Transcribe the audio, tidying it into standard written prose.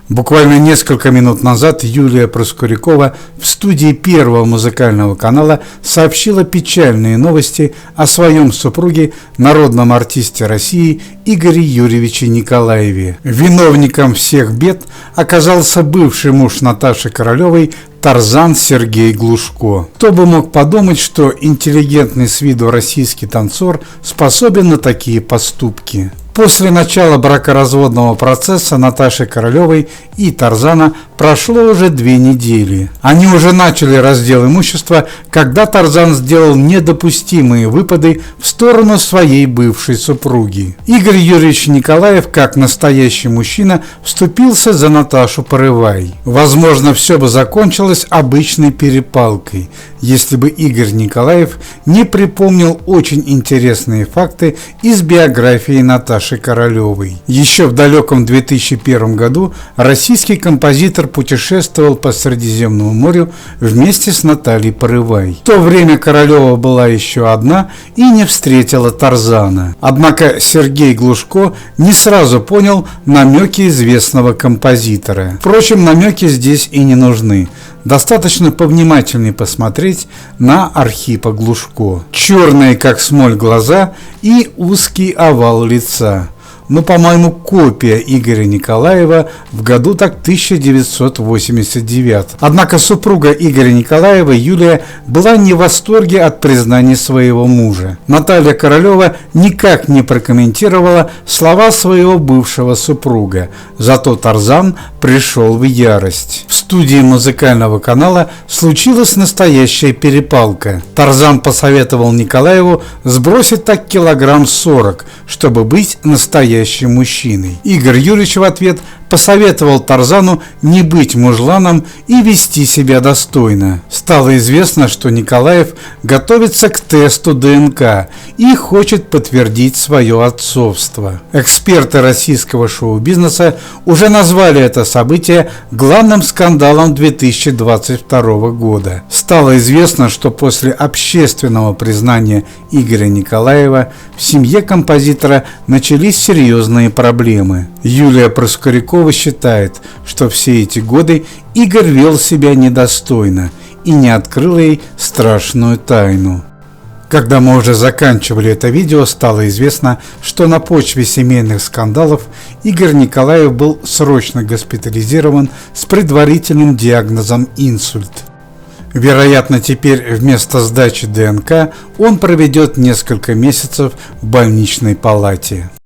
Буквально несколько минут назад Юлия Проскурякова в студии Первого музыкального канала сообщила печальные новости о своем супруге, народном артисте России Игоре Юрьевиче Николаеве. Виновником всех бед оказался бывший муж Наташи Королевой Тарзан Сергей Глушко. Кто бы мог подумать, что интеллигентный с виду российский танцор способен на такие поступки. После начала бракоразводного процесса Наташи Королевой и Тарзана прошло уже 2 недели. Они уже начали раздел имущества, когда Тарзан сделал недопустимые выпады в сторону своей бывшей супруги. Игорь Юрьевич Николаев, как настоящий мужчина, вступился за Наташу Порывай. Возможно, все бы закончилось обычной перепалкой, если бы Игорь Николаев не припомнил очень интересные факты из биографии Наташи Королевой. Еще в далеком 2001 году российский композитор путешествовал по Средиземному морю вместе с Натальей Порывай. В то время Королева была еще одна и не встретила Тарзана. Однако Сергей Глушко не сразу понял намеки известного композитора. Впрочем, намеки здесь и не нужны. Достаточно повнимательнее посмотреть на Архипа Глушко. Черные, как смоль, глаза и узкий овал лица. Но, по-моему, копия Игоря Николаева в году так 1989. Однако супруга Игоря Николаева, Юлия, была не в восторге от признания своего мужа. Наталья Королева никак не прокомментировала слова своего бывшего супруга, зато Тарзан пришел в ярость. В студии музыкального канала случилась настоящая перепалка. Тарзан посоветовал Николаеву сбросить так килограмм 40, чтобы быть настоящим мужчиной. Игорь Юрьевич в ответ посоветовал Тарзану не быть мужланом и вести себя достойно. Стало известно, что Николаев готовится к тесту ДНК и хочет подтвердить свое отцовство. Эксперты российского шоу-бизнеса уже назвали это событие главным скандалом 2022 года. Стало известно, что после общественного признания Игоря Николаева в семье композитора начались серьезные проблемы. Юлия Проскурякова считает, что все эти годы Игорь вел себя недостойно и не открыл ей страшную тайну. Когда мы уже заканчивали это видео, стало известно, что на почве семейных скандалов Игорь Николаев был срочно госпитализирован с предварительным диагнозом инсульт. Вероятно, теперь вместо сдачи ДНК он проведет несколько месяцев в больничной палате.